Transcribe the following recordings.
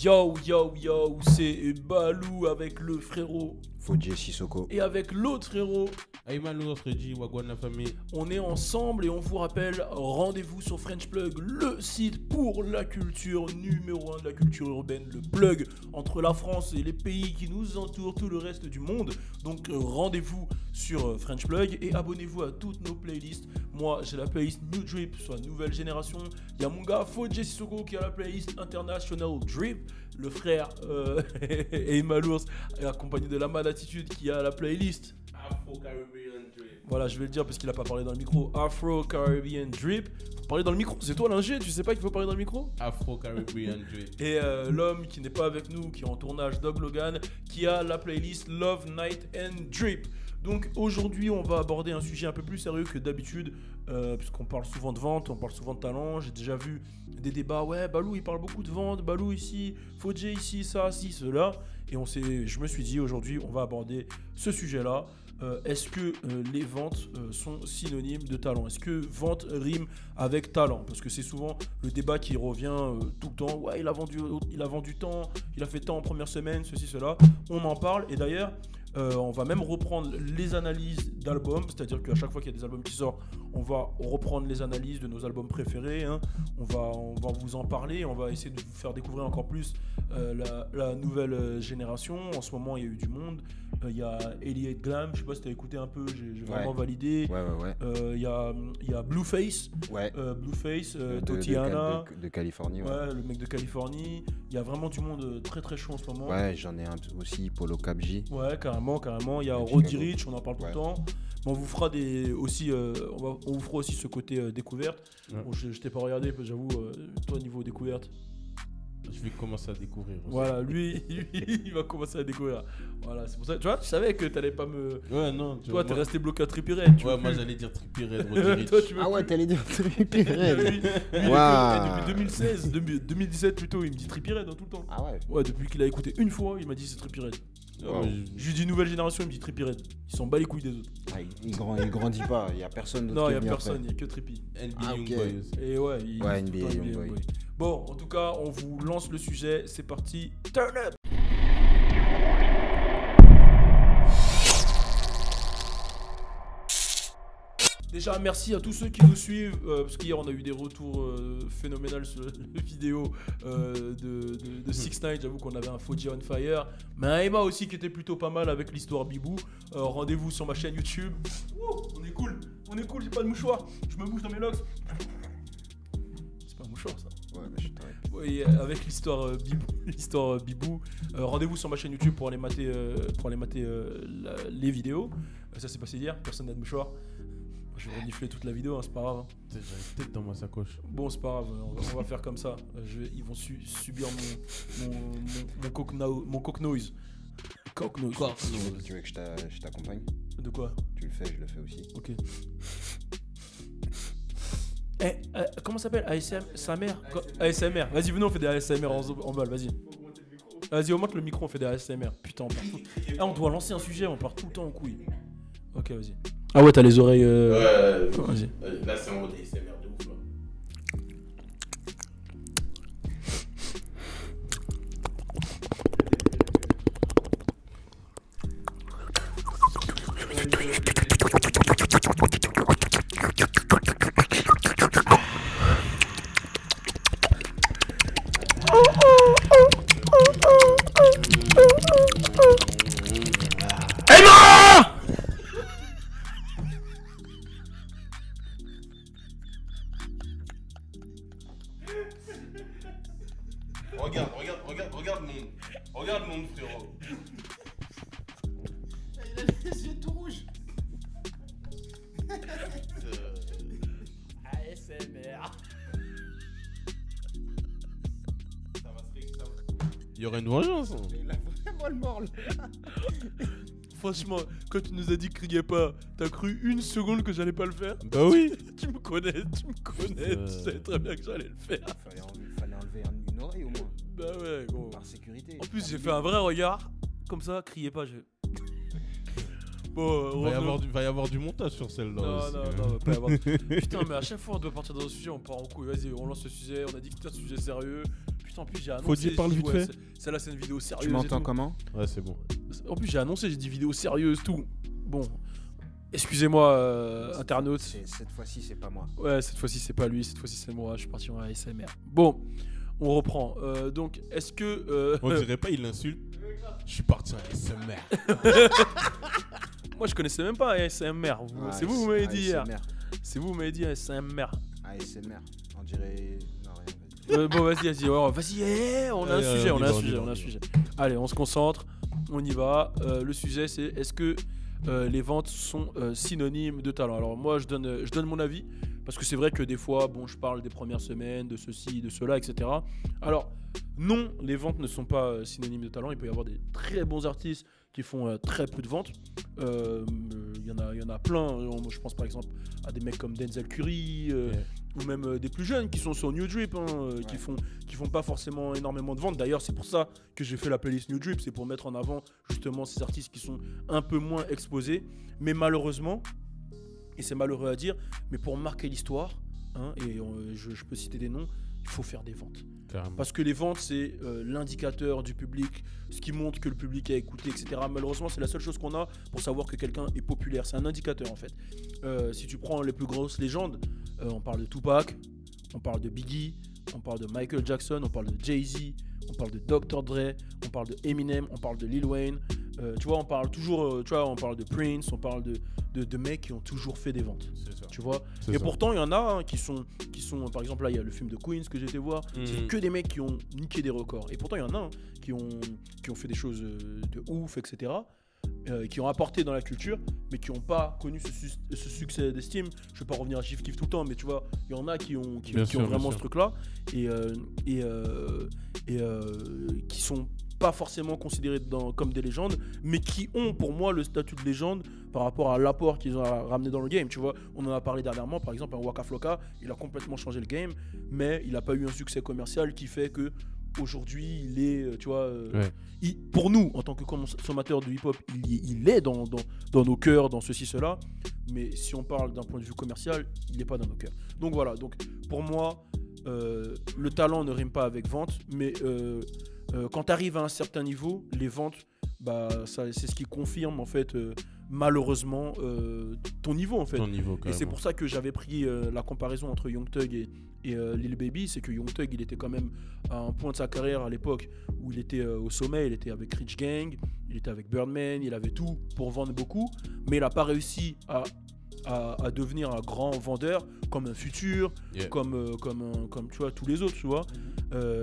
Yo, yo, yo, c'est Balou avec le frérot. Fodje Sissoko. Et avec l'autre frérot. Aïmano, Fredji, Wagwan, la famille. On est ensemble et on vous rappelle, rendez-vous sur French Plug, le site pour la culture numéro 1 de la culture urbaine, le plug entre la France et les pays qui nous entourent, tout le reste du monde. Donc rendez-vous sur French Plug et abonnez-vous à toutes nos playlists. Moi, j'ai la playlist New Drip sur la nouvelle génération. Il y a mon gars Fodje Sissoko qui a la playlist International Drip. Le frère et Malours, accompagné de Lamad Attitude qui a la playlist Afro-Caribbean Drip. Voilà, je vais le dire parce qu'il a pas parlé dans le micro. Afro-Caribbean Drip. Faut parler dans le micro. C'est toi l'ingé, tu sais pas qu'il faut parler dans le micro? Afro-Caribbean Drip. Et l'homme qui n'est pas avec nous, qui est en tournage, Doug Logan, qui a la playlist Love, Night and Drip. Donc aujourd'hui, on va aborder un sujet un peu plus sérieux que d'habitude, puisqu'on parle souvent de vente, on parle souvent de talent. J'ai déjà vu des débats, ouais, Balou il parle beaucoup de vente, Balou ici, Fodje ici, ça, ci, cela. Et je me suis dit aujourd'hui, on va aborder ce sujet-là. Est-ce que les ventes sont synonymes de talent? Est-ce que vente rime avec talent? Parce que c'est souvent le débat qui revient tout le temps. Ouais, il a vendu tant, il a fait tant en première semaine, ceci, cela. On en parle et d'ailleurs, on va même reprendre les analyses d'albums, c'est-à-dire qu'à chaque fois qu'il y a des albums qui sortent, on va reprendre les analyses de nos albums préférés, hein. On va vous en parler, on va essayer de vous faire découvrir encore plus la nouvelle génération. En ce moment, il y a eu du monde. Il y a Elliot Glam, je sais pas si tu as écouté un peu, j'ai vraiment validé. Ouais. Il y a Blueface, Blueface, Tatiana de Californie. Ouais, le mec de Californie. Il y a vraiment du monde très très chaud en ce moment. Ouais, j'en ai un aussi, Polo Capji. Ouais, carrément. Il y a Roddy Ricch, on en parle tout le temps. Mais on vous fera on vous fera aussi ce côté découverte. Ouais. Bon, je t'ai pas regardé, j'avoue, toi niveau découverte. Je vais commencer à découvrir aussi. Voilà, lui, il va commencer à découvrir. Voilà, c'est pour ça. Tu vois, je savais que t'allais pas me. Ouais, non. Toi, t'es resté bloqué à Trippie Redd. Ouais, moi j'allais dire Trippie Redd, Roddy Ricch. Toi, tu veux Ah ouais, t'allais dire Trippie Redd. Lui, depuis 2016, 2017 plutôt, il me dit Trippie Redd tout le temps. Ah ouais. Ouais, depuis qu'il a écouté une fois, il m'a dit c'est Trippie Redd. Ouais, mais Je lui dis nouvelle génération, il me dit Trippie Redd. Il s'en bat les couilles des autres. Ah, il grandit pas, il y a personne d'autre. Non, qui il est n'y a venu personne, après. il n'y a que Trippie. NBA Ah, ok. Youngboy aussi. Et ouais, Ouais, tout le NBA temps Youngboy. Bon, en tout cas, on vous lance le sujet, c'est parti. Turn up! Déjà, merci à tous ceux qui nous suivent, parce qu'hier on a eu des retours phénoménaux sur la vidéo de 6ix9ine. J'avoue qu'on avait un Fodje on fire, mais un Emma aussi qui était plutôt pas mal avec l'histoire Bibou. Rendez-vous sur ma chaîne YouTube. Ouh, on est cool, j'ai pas de mouchoir, je me mouche dans mes locks. C'est pas un mouchoir ça. Ouais, mais je t'arrête. Oui, avec l'histoire Bibou. Rendez-vous sur ma chaîne YouTube pour aller mater, les vidéos. Ça s'est passé hier, personne n'a de mouchoir. Je vais renifler toute la vidéo, hein, c'est pas grave. Hein. J'avais une tête dans ma sacoche. Bon, c'est pas grave, on va faire comme ça. Ils vont subir mon cock noise. Cock noise. Tu veux que je t'accompagne? De quoi? Tu le fais, je le fais aussi. Ok. Comment ça s'appelle? ASMR? Sa mère? ASMR. Vas-y, venez, on fait des ASMR en balle, vas-y. Vas-y, augmente le micro, on fait des ASMR. Putain, on part tout. On doit lancer un sujet, on part tout le temps en couille. Ok, vas-y. Ah ouais, t'as les oreilles. Vas-y. Là, c'est en mode ASMR de ouf, là. Regarde mon frérot. Il a les yeux tout rouges. ASMR. Ça va se régler. Il y aurait une vengeance. Hein. Il a vraiment le mort là. Franchement, quand tu nous as dit criez pas, t'as cru une seconde que j'allais pas le faire? Bah oui. Tu me connais, tu savais très bien que j'allais le faire. Fallait enlever une oreille au moins. Bah ouais, gros. Par sécurité. En plus, j'ai fait un vrai regard, comme ça, criez pas. Bon, va y avoir du montage sur celle-là. Non, aussi, non, va pas y avoir. Putain, mais à chaque fois, on doit partir dans un sujet, on part en couille. Vas-y, on lance le sujet, on a dit que c'était un sujet sérieux. putain, en plus j'ai annoncé. Faut dire, parle j'ai dit, vite fait. Celle-là, c'est une vidéo sérieuse. Tu et m'entends tout. comment? Ouais, c'est bon. En plus, j'ai annoncé, j'ai dit vidéo sérieuse, tout. Bon, excusez-moi, internaute. Cette fois-ci, c'est pas moi. Ouais, cette fois-ci, c'est pas lui, cette fois-ci, c'est moi. Je suis parti en ASMR. Bon, on reprend. Donc, est-ce que. On dirait pas, il l'insulte. Je suis parti en SMR. Moi, je connaissais même pas ASMR. C'est vous, vous m'avez dit hier. ASMR. C'est vous, vous m'avez dit ASMR. ASMR. On dirait. Non, rien. Bon, vas-y, on a un Allez, sujet, on on y a un va, sujet, on y on a un va. sujet. Allez, on se concentre, on y va. Le sujet, c'est est-ce que les ventes sont synonymes de talent? Alors moi, je donne mon avis, parce que c'est vrai que des fois, bon, je parle des premières semaines, de ceci, de cela, etc. Alors, non, les ventes ne sont pas synonymes de talent. Il peut y avoir des très bons artistes qui font très peu de ventes. Il y en a plein. Moi, je pense par exemple à des mecs comme Denzel Curry, ou même des plus jeunes qui sont sur New Drip, qui font pas forcément énormément de ventes. D'ailleurs, c'est pour ça que j'ai fait la playlist New Drip, c'est pour mettre en avant justement ces artistes qui sont un peu moins exposés. Mais malheureusement, et c'est malheureux à dire, mais pour marquer l'histoire, et je peux citer des noms, il faut faire des ventes. Carrément. Parce que les ventes, c'est l'indicateur du public, ce qui montre que le public a écouté, etc. Malheureusement, c'est la seule chose qu'on a pour savoir que quelqu'un est populaire. C'est un indicateur, en fait. Si tu prends les plus grosses légendes, on parle de Tupac, on parle de Biggie, on parle de Michael Jackson, on parle de Jay-Z, on parle de Dr. Dre, on parle de Eminem, on parle de Lil Wayne. Tu vois, on parle toujours, on parle de Prince, on parle de mecs qui ont toujours fait des ventes. C'est ça. Tu vois. C'est Et ça. pourtant, il y en a qui sont, par exemple, là, il y a le film de Queens que j'ai été voir. C'est que des mecs qui ont niqué des records. Et pourtant, il y en a qui ont fait des choses de ouf, etc. Qui ont apporté dans la culture, mais qui n'ont pas connu ce succès d'estime. Je ne vais pas revenir à Chief Keef tout le temps, mais tu vois, il y en a qui ont vraiment ce truc-là et qui sont pas forcément considérés comme des légendes, mais qui ont pour moi le statut de légende par rapport à l'apport qu'ils ont ramené dans le game. Tu vois, on en a parlé dernièrement, par exemple, un Waka Flocka, il a complètement changé le game, mais il n'a pas eu un succès commercial qui fait que aujourd'hui il est, tu vois, pour nous en tant que consommateurs de hip-hop, il est dans nos cœurs, dans ceci, cela, mais si on parle d'un point de vue commercial, il n'est pas dans nos cœurs. Donc voilà, donc pour moi, le talent ne rime pas avec vente, mais quand tu arrives à un certain niveau, les ventes, c'est ce qui confirme en fait malheureusement ton niveau en fait. Ton niveau, Et carrément. c'est pour ça que j'avais pris la comparaison entre Young Thug et Lil Baby. C'est que Young Thug, il était quand même à un point de sa carrière à l'époque où il était au sommet. Il était avec Rich Gang, il était avec Birdman, il avait tout pour vendre beaucoup, mais il n'a pas réussi à devenir un grand vendeur comme un Futur, comme tu vois, tous les autres, tu vois.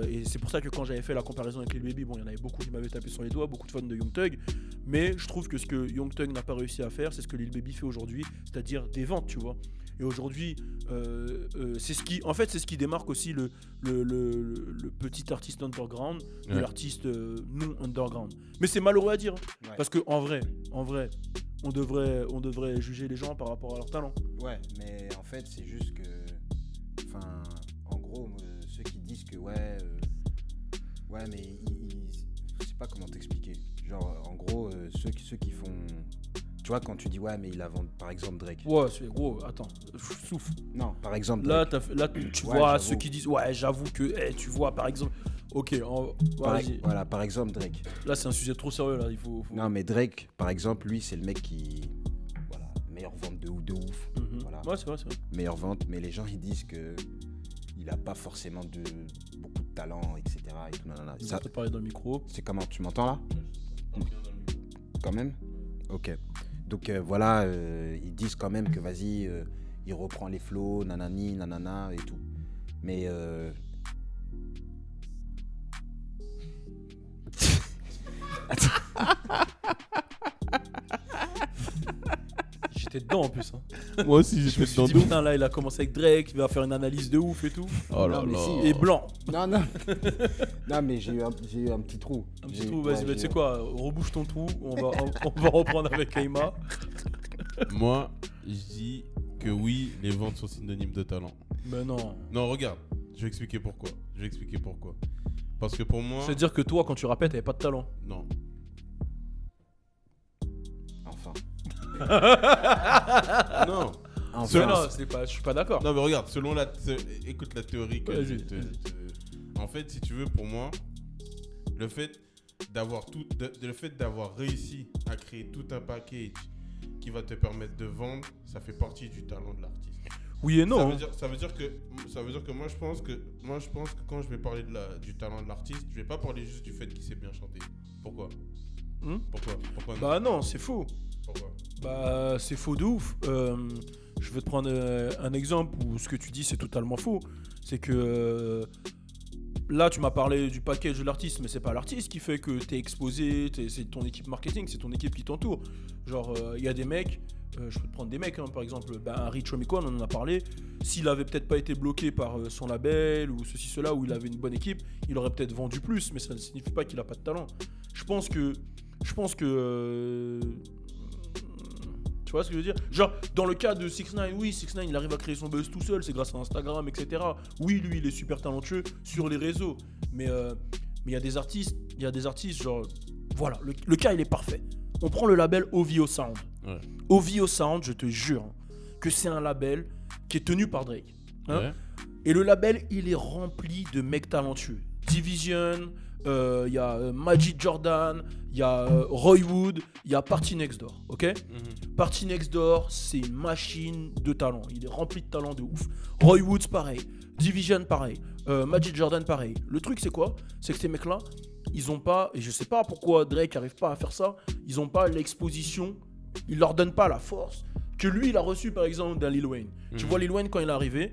Et c'est pour ça que quand j'avais fait la comparaison avec Lil Baby, bon, il y en avait beaucoup qui m'avaient tapé sur les doigts, beaucoup de fans de Young Thug, mais je trouve que ce que Young Thug n'a pas réussi à faire, c'est ce que Lil Baby fait aujourd'hui, c'est-à-dire des ventes, tu vois. Et aujourd'hui, c'est ce qui démarque aussi le petit artiste underground de l'artiste non underground. Mais c'est malheureux à dire, parce que en vrai, on devrait juger les gens par rapport à leur talent. Ouais, mais en fait, c'est juste que. Enfin, en gros, ceux qui disent que mais je sais pas comment t'expliquer. Genre, en gros, ceux qui font. Tu vois, quand tu dis mais il a vendu, par exemple, Drake. Ouais, c'est gros, attends, souffle. Non, par exemple, Là, Drake. tu Ouais, vois j'avoue. ceux qui disent, j'avoue que, tu vois, par exemple. Ok, vas-y. Voilà, par exemple, Drake. Là, c'est un sujet trop sérieux, là, il faut... Non, mais Drake, par exemple, lui, c'est le mec qui. Voilà, meilleure vente de ouf. Mhm. Voilà. Ouais, c'est vrai. Meilleure vente, mais les gens, ils disent que. Il a pas forcément beaucoup de talent, etc. Et tout, nanana. Ça peut parler dans le micro. C'est comment? Tu m'entends là? Quand même? Ok. Donc voilà, ils disent quand même que vas-y, il reprend les flows, nanani, nanana et tout. Mais J'étais dedans en plus. Moi aussi, Je me j'étais suis dedans. dit, putain, là, il a commencé avec Drake, il va faire une analyse de ouf et tout. Oh là Non, mais là. si. Et blanc. non, non, mais j'ai eu un petit trou. Un petit trou, vas-y, tu sais quoi, rebouche ton trou, on va reprendre avec Aima. Moi, je dis que oui, les ventes sont synonymes de talent. Mais non. Non, regarde, je vais expliquer pourquoi. Parce que pour moi... C'est-à-dire que toi, quand tu rappelles, t'avais pas de talent. Non. Enfin. Non. Enfin. Mais non, je suis pas d'accord. Non, mais regarde, écoute la théorie que Vas-y, je vais te En fait, si tu veux, pour moi, le fait d'avoir réussi à créer tout un package qui va te permettre de vendre, ça fait partie du talent de l'artiste. Oui et non. Ça veut dire que moi je pense que quand je vais parler du talent de l'artiste, je vais pas parler juste du fait qu'il sait bien chanter. Pourquoi Pourquoi Bah non, c'est faux. Pourquoi Bah c'est faux de ouf. Je vais te prendre un exemple où ce que tu dis c'est totalement faux. C'est que là tu m'as parlé du package de l'artiste, mais c'est pas l'artiste qui fait que t'es exposé, c'est ton équipe marketing, c'est ton équipe qui t'entoure. Genre il y a des mecs, je peux te prendre des mecs par exemple, Rich Homie, on en a parlé. S'il avait peut-être pas été bloqué par son label ou ceci cela, où il avait une bonne équipe, il aurait peut-être vendu plus, mais ça ne signifie pas qu'il a pas de talent. Je pense que tu vois ce que je veux dire? Genre, dans le cas de 6ix9ine, oui, 6ix9ine, il arrive à créer son buzz tout seul, c'est grâce à Instagram, etc. Oui, lui, il est super talentueux sur les réseaux. Mais il y a des artistes, genre, voilà, le cas, il est parfait. On prend le label OVO Sound. Ouais. OVO Sound, je te jure que c'est un label qui est tenu par Drake. Ouais. Et le label, il est rempli de mecs talentueux. Division, il y a Magic Jordan, il y a Roy Wood, il y a Party Next Door, ok? Party Next Door, c'est une machine de talent. Il est rempli de talent de ouf. Roy Woods, pareil. Division, pareil. Magic Jordan, pareil. Le truc, c'est quoi? C'est que ces mecs-là, ils ont pas, et je sais pas pourquoi Drake n'arrive pas à faire ça, ils ont pas l'exposition, ils leur donnent pas la force que lui, il a reçu par exemple d'un Lil Wayne. Tu vois, Lil Wayne, quand il est arrivé,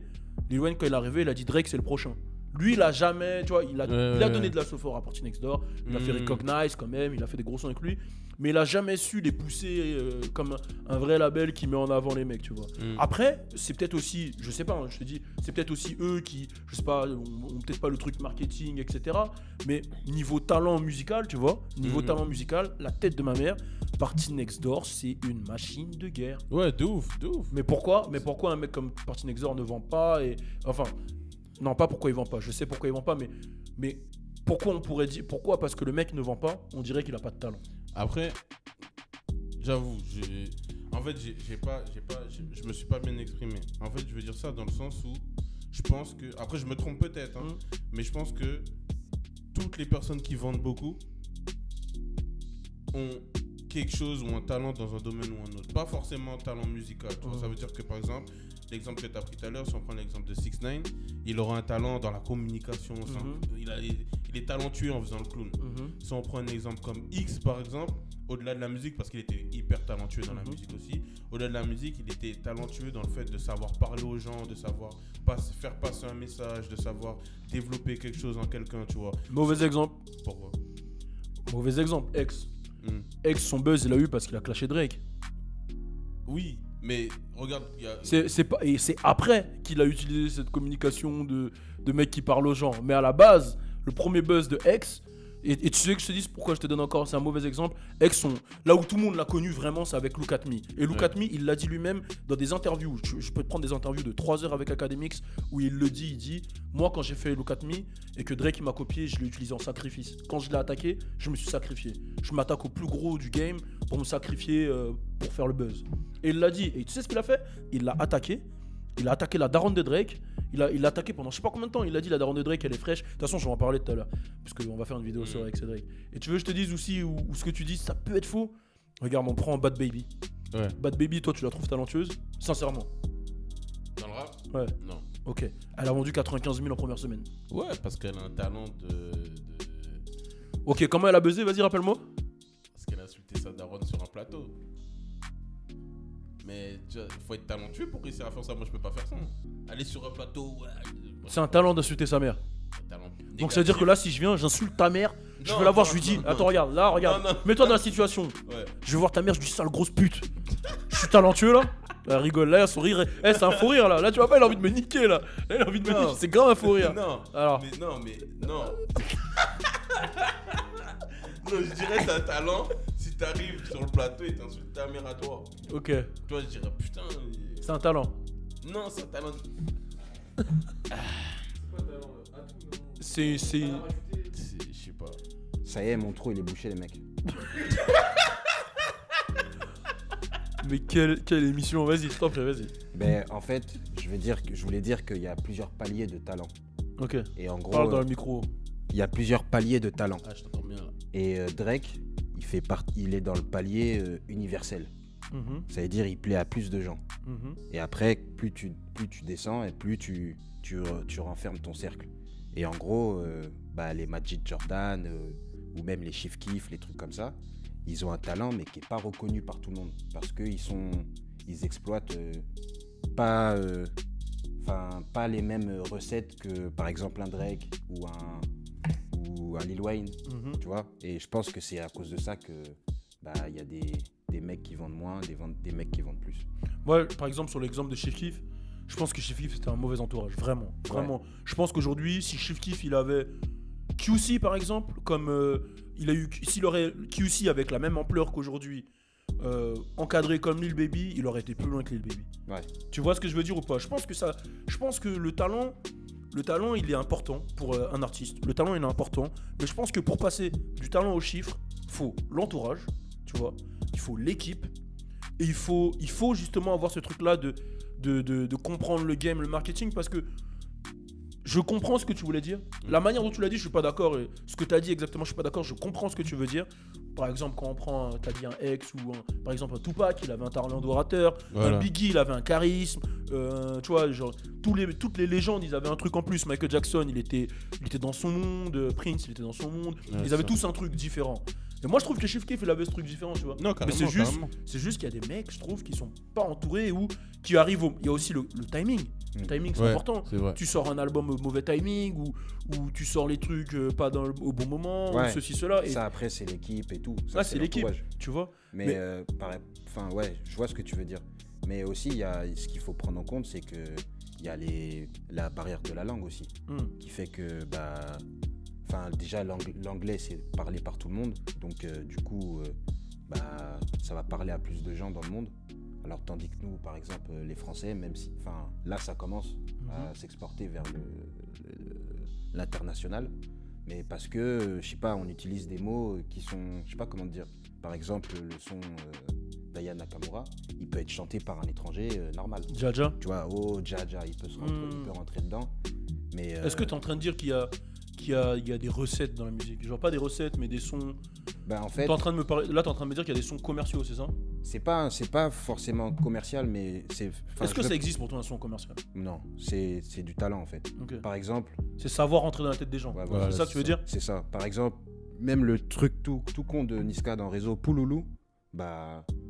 il a dit Drake, c'est le prochain. Lui, il a jamais, tu vois, il a donné de la sophore à Party Next Door, il a fait Recognize quand même, il a fait des gros sons avec lui, mais il a jamais su les pousser comme un vrai label qui met en avant les mecs, tu vois. Après, c'est peut-être aussi, je sais pas, hein, je te dis, c'est peut-être aussi eux qui, je sais pas, ont peut-être pas le truc marketing, etc. Mais niveau talent musical, tu vois, talent musical, la tête de ma mère, Party Next Door, c'est une machine de guerre. Ouais, de ouf. Mais pourquoi un mec comme Party Next Door ne vend pas et, enfin, non, pas pourquoi il vend pas, je sais pourquoi il vend pas, mais pourquoi on pourrait dire, pourquoi parce que le mec ne vend pas, on dirait qu'il a pas de talent. Après, j'avoue, je me suis pas bien exprimé. En fait, je veux dire ça dans le sens où je pense que, après je me trompe peut-être, hein, mais je pense que toutes les personnes qui vendent beaucoup ont quelque chose ou un talent dans un domaine ou un autre. Pas forcément un talent musical. Tu vois, ça veut dire que par exemple, l'exemple que tu as pris tout à l'heure, si on prend l'exemple de 6ix9ine, il aura un talent dans la communication. Il est talentueux en faisant le clown. Si on prend un exemple comme X par exemple, au-delà de la musique, parce qu'il était hyper talentueux dans la musique aussi, au-delà de la musique, il était talentueux dans le fait de savoir parler aux gens, de savoir faire passer un message, de savoir développer quelque chose en quelqu'un, tu vois. Mauvais exemple. Pourquoi? Mauvais exemple, X. X, son buzz, il a eu parce qu'il a clashé Drake. Oui, mais regarde, c'est après qu'il a utilisé cette communication de mec qui parle aux gens. Mais à la base, le premier buzz de X, et tu sais que je te dis pourquoi je te donne encore, c'est un mauvais exemple. X, là où tout le monde l'a connu vraiment, c'est avec Look At Me. Et Look At Me, il l'a dit lui-même dans des interviews. Je peux te prendre des interviews de 3 heures avec Academics où il le dit, il dit, moi quand j'ai fait Look At Me et que Drake m'a copié, je l'ai utilisé en sacrifice. Quand je l'ai attaqué, je me suis sacrifié. Je m'attaque au plus gros du game pour me sacrifier pour faire le buzz. Et il l'a dit. Et tu sais ce qu'il a fait? Il l'a attaqué. Il a attaqué la daronne de Drake. Il l'a attaqué pendant je sais pas combien de temps. Il a dit la daronne de Drake elle est fraîche. De toute façon je vais en parler tout à l'heure. Parce qu'on va faire une vidéo sur avec Drake. Et tu veux que je te dise aussi où ce que tu dis ça peut être faux. Regarde, on prend Bad Baby. Ouais. Bad Baby, toi tu la trouves talentueuse? Sincèrement. Dans le rap? Ouais. Non. Ok. Elle a vendu 95 000 en première semaine. Ouais, parce qu'elle a un talent de... Ok, comment elle a buzzé? Vas-y, rappelle-moi. Parce qu'elle a insulté sa daronne sur un plateau. Mais il faut être talentueux pour réussir à faire ça. Moi, je peux pas faire ça. Aller sur un plateau. C'est un talent d'insulter sa mère. Donc ça veut dire que là, si je viens, j'insulte ta mère. Je veux la voir, je lui dis, attends, regarde, là, regarde. Mets-toi dans la situation. Ouais. Je veux voir ta mère, je lui dis, sale grosse pute. Je suis talentueux là. Elle rigole, là, son rire. C'est un faux rire là. Là, tu vois pas, il a envie de me niquer là. Là, il a envie de me niquer. C'est grave un faux rire. Non. Alors. Non. Non, je dirais t'as un talent si t'arrives sur le plateau et t'insultes ta mère à toi. Ok. Toi, je dirais putain. C'est un talent. Non, c'est un talent. C'est. Je sais pas. Ça y est, mon trou, il est bouché, les mecs. Mais quelle émission? Vas-y, stop, vas-y. Ben, en fait, je voulais dire qu'il y a plusieurs paliers de talent. Ok. Et en gros, Parle dans le micro. il y a plusieurs paliers de talent. Ah, je t'entends bien là. Et Drake, il est dans le palier universel. Ça veut dire il plaît à plus de gens. Et après, plus tu descends et plus tu renfermes ton cercle. Et en gros, les Magic Jordan ou même les Chief Keef, les trucs comme ça, ils ont un talent mais qui n'est pas reconnu par tout le monde. Parce qu'ils exploitent pas les mêmes recettes que par exemple un Drake ou un Lil Wayne, tu vois. Et je pense que c'est à cause de ça que y a des mecs qui vendent moins, des mecs qui vendent plus. Moi, par exemple, sur l'exemple de Chief Keef, je pense que Chief Keef c'était un mauvais entourage, vraiment. Ouais. Je pense qu'aujourd'hui, si Chief Keef il avait QC par exemple, comme s'il aurait QC avec la même ampleur qu'aujourd'hui, encadré comme Lil Baby, il aurait été plus loin que Lil Baby. Ouais. Tu vois ce que je veux dire ou pas ? Je pense que le talent, il est important pour un artiste. Le talent, il est important. Mais je pense que pour passer du talent aux chiffres, il faut l'entourage, tu vois. Il faut l'équipe. Et il faut justement avoir ce truc-là de comprendre le game, le marketing. Parce que je comprends ce que tu voulais dire. La manière dont tu l'as dit, je suis pas d'accord. Et ce que tu as dit exactement, je suis pas d'accord. Je comprends ce que tu veux dire. Par exemple, quand on prend, tu as dit un X ou par exemple un Tupac, il avait un talent d'orateur. Voilà. Un Biggie, il avait un charisme. Tu vois, genre, toutes les légendes, ils avaient un truc en plus. Michael Jackson, il était dans son monde. Prince, il était dans son monde. Ouais, ils avaient tous un truc différent. Et moi, je trouve que Chief Keef, il avait ce truc différent, tu vois. Non, carrément, mais c'est juste qu'il y a des mecs, je trouve, qui sont pas entourés ou qui arrivent Il y a aussi le timing. Le timing, c'est important. C'est tu sors un album au mauvais timing ou tu sors les trucs pas au bon moment, ou ceci, cela. Et ça, après, c'est l'équipe et tout. Ça, c'est l'équipe, tu vois. Mais je vois ce que tu veux dire. Mais aussi, ce qu'il faut prendre en compte, c'est que il y a la barrière de la langue aussi, qui fait que déjà l'anglais c'est parlé par tout le monde, donc du coup ça va parler à plus de gens dans le monde. Alors tandis que nous, par exemple, les Français, même si, là ça commence à s'exporter vers l'international, mais parce que je sais pas, on utilise des mots qui sont, je sais pas comment dire. Par exemple, le son d'Aya Nakamura, il peut être chanté par un étranger normal. Jaja. Tu vois, Jaja, il peut rentrer dedans. Mais est-ce que tu es en train de dire qu'il y a des recettes dans la musique? Genre pas des recettes, mais des sons. En fait, t'es en train de me parler. Là, t'es en train de me dire qu'il y a des sons commerciaux, c'est ça? C'est pas forcément commercial, mais c'est. Est-ce que ça existe pour toi un son commercial? Non, c'est du talent en fait. Okay. Par exemple. C'est savoir rentrer dans la tête des gens. Voilà, c'est ça que tu veux dire? C'est ça. Par exemple, même le truc tout con de Niska dans Réseau, Pouloulou,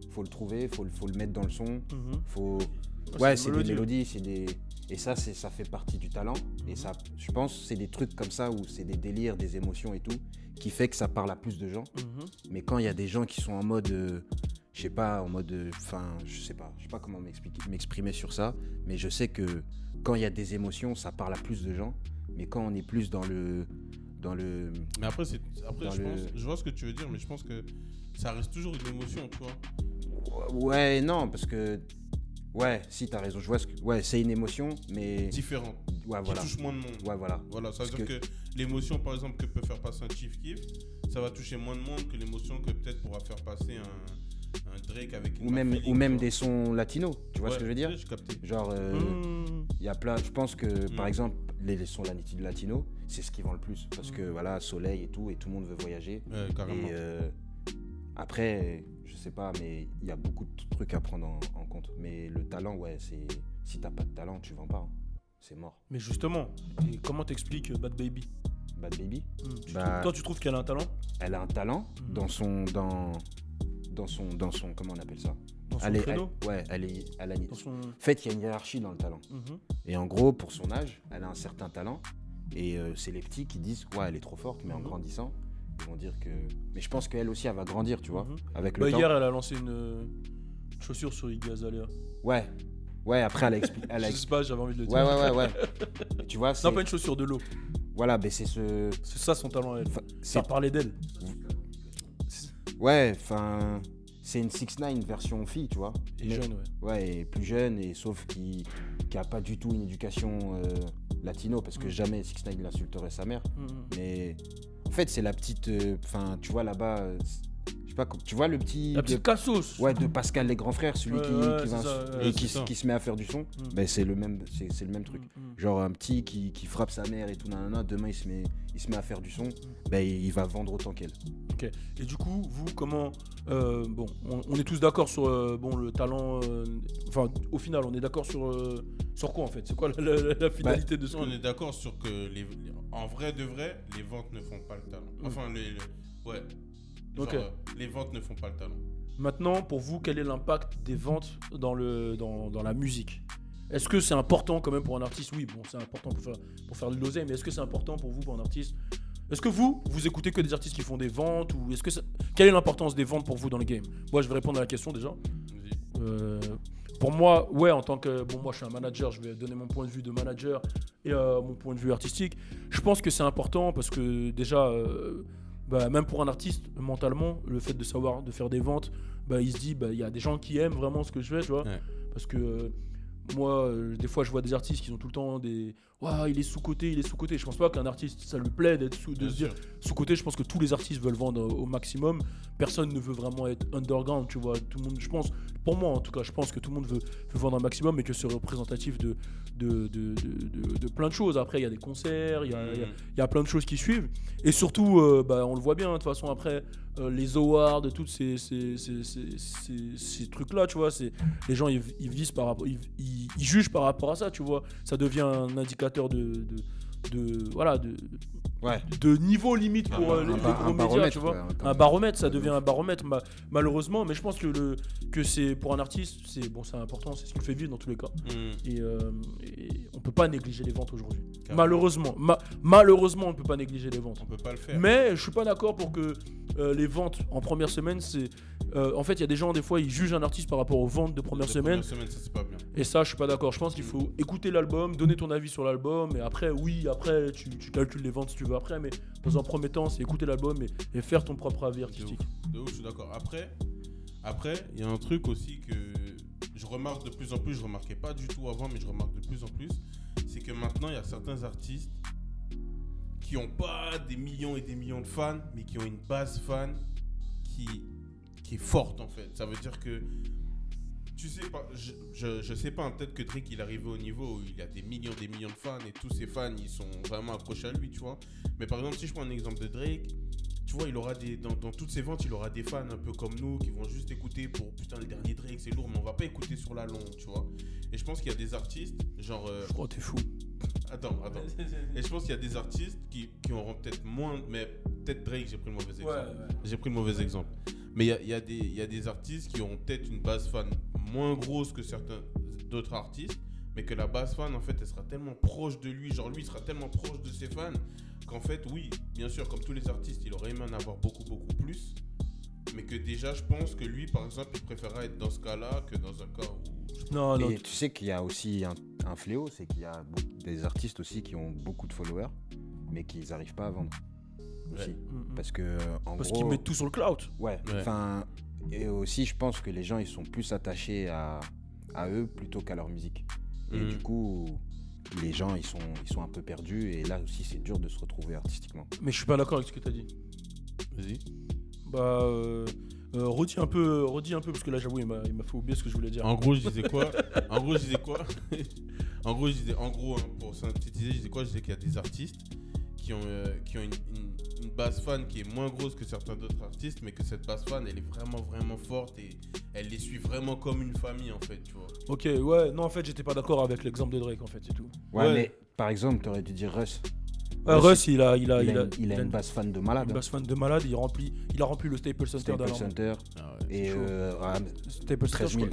faut le trouver, faut le mettre dans le son. Faut. Ouais, c'est des mélodies, c'est des. Et ça fait partie du talent. Et ça, je pense, c'est des trucs comme ça où c'est des délires, des émotions et tout, qui fait que ça parle à plus de gens. Mais quand il y a des gens qui sont en mode, je sais pas comment m'exprimer sur ça, mais je sais que quand il y a des émotions, ça parle à plus de gens. Mais quand on est plus dans le... Mais après, je vois ce que tu veux dire, mais je pense que ça reste toujours une émotion, tu vois. Ouais, non, parce que... Ouais, si t'as raison, je vois c'est une émotion, mais... différente, qui touche moins de monde. Ouais, voilà. Ça veut dire que l'émotion, par exemple, que peut faire passer un Chief Keef, ça va toucher moins de monde que l'émotion que peut-être pourra faire passer un Drake avec une ou même des sons latinos, tu vois ce que je veux dire? J'ai capté. Genre, y a plein... Je pense que, par exemple, les sons latinos, c'est ce qui vend le plus. Parce que, voilà, soleil et tout le monde veut voyager. Carrément. Et après... Je sais pas, mais il y a beaucoup de trucs à prendre en compte. Mais le talent, si t'as pas de talent, tu vends pas. Hein. C'est mort. Mais justement, et comment t'expliques Bad Baby? Bad Baby toi, tu trouves qu'elle a un talent? Elle a un talent dans son comment on appelle ça? Dans son créneau? En fait, il y a une hiérarchie dans le talent. Et en gros, pour son âge, elle a un certain talent. Et c'est les petits qui disent, elle est trop forte, mais en grandissant, ils vont dire que... Mais je pense qu'elle aussi, elle va grandir, tu vois, avec le temps. Hier, elle a lancé une chaussure sur Iggy Azalea. Ouais, après, elle a expliqué... Je sais pas, j'avais envie de le dire. Ouais. Tu vois, non, pas une chaussure, de l'eau. Voilà, mais c'est ça son talent, elle. Ça parlait d'elle. Ouais, c'est une 6ix9ine version fille, tu vois. Et jeune, Ouais, et plus jeune, et sauf qui a pas du tout une éducation latino, parce que jamais 6ix9ine l'insulterait sa mère. Mais... En fait, c'est la petite... tu vois, là-bas, je sais pas, tu vois le petit. La petite cassos. Ouais, de Pascal les grands frères, celui qui se met à faire du son. Ben c'est le même truc. Genre un petit qui frappe sa mère et tout, nanana, demain il se met à faire du son, ben il va vendre autant qu'elle. Ok. Et du coup, vous, comment bon, on est tous d'accord sur bon, le talent. Enfin, au final, on est d'accord sur quoi en fait? C'est quoi la finalité de ce On est d'accord sur que en vrai de vrai, les ventes ne font pas le talent. Enfin, ouais. Genre, ok. Les ventes ne font pas le talent. Maintenant, pour vous, quel est l'impact des ventes dans la musique? Est-ce que c'est important quand même pour un artiste? Oui, bon, c'est important pour faire de l'oseille, mais est-ce que c'est important pour vous, pour un artiste? Est-ce que vous écoutez que des artistes qui font des ventes ou est-ce que quelle est l'importance des ventes pour vous dans le game? Moi, je vais répondre à la question déjà. Pour moi, ouais, en tant que moi, je suis un manager, je vais donner mon point de vue de manager et mon point de vue artistique. Je pense que c'est important parce que déjà, même pour un artiste, mentalement, le fait de savoir de faire des ventes, il se dit, il y a des gens qui aiment vraiment ce que je fais, tu vois. Ouais. Parce que moi, des fois, je vois des artistes qui ont tout le temps des il est sous-coté, il est sous-coté. Je pense pas qu'un artiste, ça lui plaît de se dire sous-coté. Je pense que tous les artistes veulent vendre au maximum. Personne ne veut vraiment être underground, tu vois. Tout le monde, je pense, pour moi en tout cas, je pense que tout le monde veut vendre un maximum et que c'est représentatif de plein de choses. Après, il y a des concerts, il y a plein de choses qui suivent. Et surtout, on le voit bien, de toute façon, après, les awards, tous ces trucs-là, tu vois, les gens, ils visent par rapport, ils jugent par rapport à ça, tu vois. Ça devient un indicateur de niveau limite pour les gros médias, tu vois. Un baromètre, ça devient un baromètre malheureusement, mais je pense que c'est pour un artiste, c'est important, c'est ce qui le fait vivre dans tous les cas. Et on peut pas négliger les ventes aujourd'hui. Malheureusement, on peut pas négliger les ventes. On peut pas le faire. Mais je suis pas d'accord pour que les ventes en première semaine, c'est en fait, il y a des gens, des fois, ils jugent un artiste par rapport aux ventes de première semaine. Ça, c'est pas bien. Et ça, je suis pas d'accord. Je pense qu'il faut écouter l'album, donner ton avis sur l'album, et après, tu calcules les ventes si tu veux après, mais dans un premier temps, c'est écouter l'album et faire ton propre avis artistique. De ouf, je suis d'accord. Après, il y a un truc aussi que je remarque de plus en plus, je remarquais pas du tout avant, mais je remarque de plus en plus, c'est que maintenant, il y a certains artistes qui ont pas des millions et des millions de fans, mais qui ont une base fan qui est forte en fait. Ça veut dire que tu sais pas, je sais pas, peut-être que Drake il est arrivé au niveau où il y a des millions de fans et tous ses fans ils sont vraiment accrochés à lui, tu vois. Mais par exemple, si je prends un exemple de Drake, tu vois, il aura dans toutes ses ventes, il aura des fans un peu comme nous qui vont juste écouter pour putain le dernier Drake, c'est lourd, mais on va pas écouter sur la longue, tu vois. Et je pense qu'il y a des artistes, genre. Je crois que t'es fou. Attends. Et je pense qu'il y a des artistes qui auront peut-être moins, mais peut-être Drake, j'ai pris le mauvais exemple. Ouais. J'ai pris le mauvais exemple. Mais il y a des artistes qui ont peut-être une base fan moins grosse que certains d'autres artistes, mais que la base fan, en fait, elle sera tellement proche de lui, genre lui, il sera tellement proche de ses fans, qu'en fait, oui, bien sûr, comme tous les artistes, il aurait aimé en avoir beaucoup plus, mais que déjà, je pense que lui, par exemple, il préférera être dans ce cas-là que dans un cas où... Non. Et tu sais qu'il y a aussi un fléau, c'est qu'il y a des artistes aussi qui ont beaucoup de followers, mais qui n'arrivent pas à vendre. Aussi. Parce que parce qu'ils mettent tout sur le cloud. Ouais. Enfin, et aussi je pense que les gens ils sont plus attachés à eux plutôt qu'à leur musique. Et du coup les gens ils sont un peu perdus et là aussi c'est dur de se retrouver artistiquement. Mais je suis pas d'accord avec ce que tu as dit. Vas-y. Redis un peu parce que là j'avoue il m'a fait oublier ce que je voulais dire. En gros je disais quoi pour synthétiser, je disais qu'il y a des artistes qui ont une base fan qui est moins grosse que certains d'autres artistes, mais que cette base fan elle est vraiment forte et elle les suit vraiment comme une famille en fait, tu vois. Ok, ouais, non en fait j'étais pas d'accord avec l'exemple de Drake en fait, c'est tout. Ouais, mais par exemple t'aurais dû dire Russ. Russ il a une base fan de malade. Une base fan de malade, il a rempli le Staples Center d'Alarme. Et Staples Center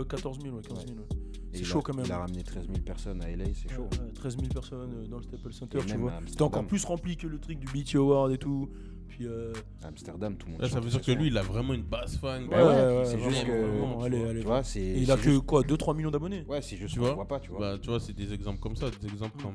14 000 ouais, 15 000 ouais. C'est chaud quand même. Il a ramené 13 000 personnes à LA, c'est chaud. 13 000 personnes dans le Staples Center, tu vois. C'était encore plus rempli que le truc du BET Award et tout. Puis Amsterdam, tout le monde. Là, ça veut dire que lui, il a vraiment une base fan. Ouais, c'est juste que. Allez. Tu vois, il a que quoi, 2-3 millions d'abonnés. Ouais, c'est juste qu'on voit pas, tu vois. Bah, tu vois, c'est des exemples comme ça, des exemples comme.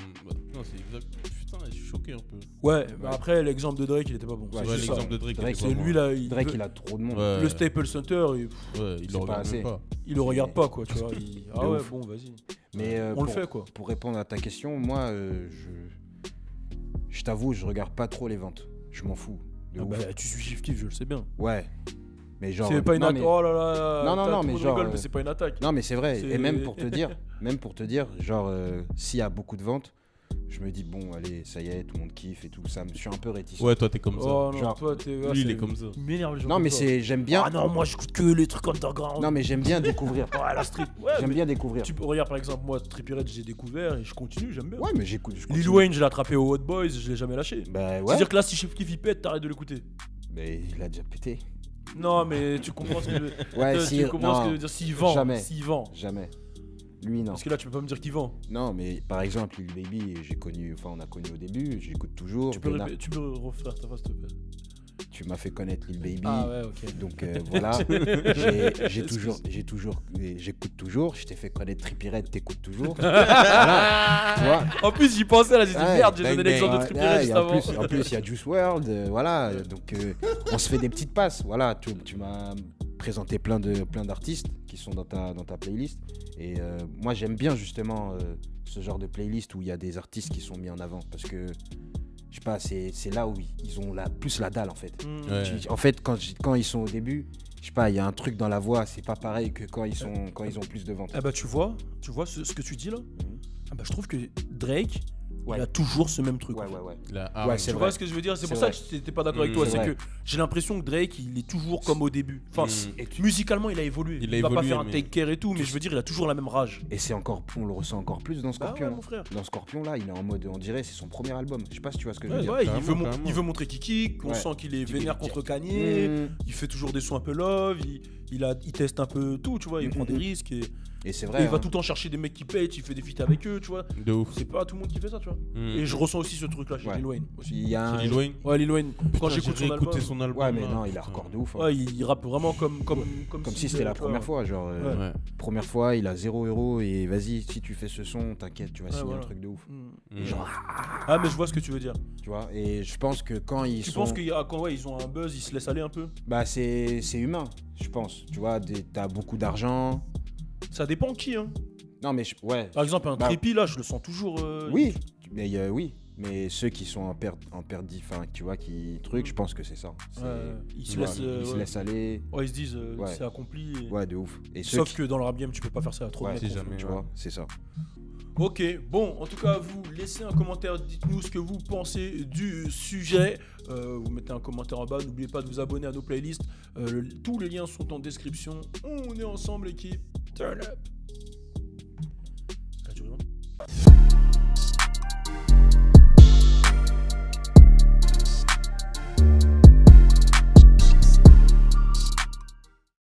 Non, c'est exact. Putain, je suis choqué un peu. Ouais, mais après, l'exemple de Drake, il était pas bon. Ouais, l'exemple de Drake, c'est lui là. Drake, il a trop de monde. Le Staples Center, il le regarde pas. Il le regarde pas, quoi, tu vois. Ah ouais, bon, vas-y. Mais on le fait, quoi. Pour répondre à ta question, moi, je t'avoue, je regarde pas trop les ventes. Je m'en fous. de ouf. Tu suis Chief Keef, je le sais bien. Ouais. Mais genre. C'est pas une attaque. mais... Oh là là. Non, mais genre. mais c'est pas une attaque. Non, mais c'est vrai. Et même pour te dire, genre, s'il y a beaucoup de ventes, je me dis, bon, allez, ça y est, tout le monde kiffe et tout ça. Je suis un peu réticent. Ouais, toi, t'es comme ça. Oh non, genre, toi, lui, il est comme ça. Il m'énerve les gens. Non, mais j'aime bien. Ah non, moi, j'écoute que les trucs underground. Non, mais j'aime bien découvrir. Ouais, la street. Ouais, J'aime bien découvrir. Regarde, par exemple, moi, Trippie Redd, j'ai découvert et je continue, j'aime bien. Ouais, mais j'écoute. Lil Wayne, je l'ai attrapé au Hot Boys, je l'ai jamais lâché. Bah ouais. C'est-à-dire que là, si Chief Keef il pète, t'arrêtes de l'écouter. Mais il a déjà pété. Non, mais tu comprends ce que je veux dire. Ouais, Tu comprends ce que je veux dire. S'il vend. Jamais. S'il vend. Jamais. Lui, non. Parce que là, tu peux pas me dire qu'il vend. Non, mais par exemple, Lil Baby, on a connu au début, j'écoute toujours. Tu peux refaire ta phrase, s'il te plaît. Tu m'as fait connaître Lil Baby. Ah ouais, ok. Donc voilà, j'écoute toujours. Je t'ai fait connaître Trippie Redd, t'écoutes toujours. Voilà, tu vois. En plus, j'y pensais là, j'ai dit merde, j'ai bang, donné l'exemple de bang. Trippie Redd juste avant. En plus, il y a Juice WRLD, voilà. Donc on se fait des petites passes. Voilà, tu m'as présenté plein d'artistes qui sont dans ta playlist. Et moi, j'aime bien justement ce genre de playlist où il y a des artistes qui sont mis en avant parce que je sais pas, c'est là où ils ont plus la dalle en fait. Ouais. En fait, quand ils sont au début, je sais pas, il y a un truc dans la voix, c'est pas pareil que quand ils ont plus de ventes. Ah bah tu vois ce que tu dis là. Ah bah je trouve que Drake, Ouais. il a toujours ce même truc. Ouais, en fait. ouais. Ouais, c'est Tu vrai. vois ce que je veux dire? C'est C'est pour ça vrai. que j'étais pas d'accord avec toi. c'est C'est vrai. que j'ai l'impression que Drake, il est toujours comme au début. Enfin, Et musicalement, il a évolué. Il a va pas évolué, faire un mais- take care et tout, mais je veux dire, il a toujours la même rage. Et on le ressent encore plus dans Bah Scorpion. ouais, mon frère. Dans Scorpion, là, il est en mode, on dirait, c'est son premier album. Je sais pas si tu vois ce que je veux Ouais, dire. ouais, Carrément. il veut montrer Kiki, on Ouais. sent qu'il est Qu'il vénère est- contre Kanye, Mmh. il fait toujours des sons un peu love, il teste un peu tout, tu vois, il prend des risques et Et c'est et vrai. il va hein. tout le temps chercher des mecs qui pètent, il fait des feats avec eux, tu vois. De ouf. C'est pas tout le monde qui fait ça, tu vois. Mm. Et je ressens aussi ce truc là chez Ouais. Lil Wayne aussi. Il y a un- C'est Lil Wayne. Ouais, Lil Wayne, quand Putain, j'écoute j'ai son album, réécouté son album. Ouais, mais là. non, il a record de ouf. hein. ouais, il rappe vraiment comme Comme si c'était la tu vois. première fois. Genre, Ouais. première fois, il a 0€ et vas-y, si tu fais ce son, t'inquiète, tu vas signer voilà. un truc de ouf. Mm. Mm. Genre, Ah mais je vois ce que tu veux dire. tu vois. Et je pense que quand ils Tu sont. penses quand ils ont un buzz, ils se laissent aller un peu? Bah, c'est humain, je pense. Tu vois, t'as beaucoup d'argent. Ça dépend qui, hein. Non, mais ouais. Par exemple, un Bah, Trippie là, je le sens toujours. Oui, mais oui. Mais ceux qui sont en perte, enfin, tu vois, qui truc, je pense que c'est ça. C'est- Ils tu se vois, laissent. ils se Ouais. laissent aller. Ouais, ils se disent Ouais. c'est accompli. et- Ouais, de ouf. Et ceux Sauf qui- que dans le rap game, tu peux pas faire ça à trop de Ouais, mecs. si en fait. jamais. tu Ouais. vois, c'est ça. Ok, bon, en tout cas, vous laissez un commentaire, dites-nous ce que vous pensez du sujet. Vous mettez un commentaire en bas, n'oubliez pas de vous abonner à nos playlists. Tous les liens sont en description. On est ensemble, équipe. Turn up.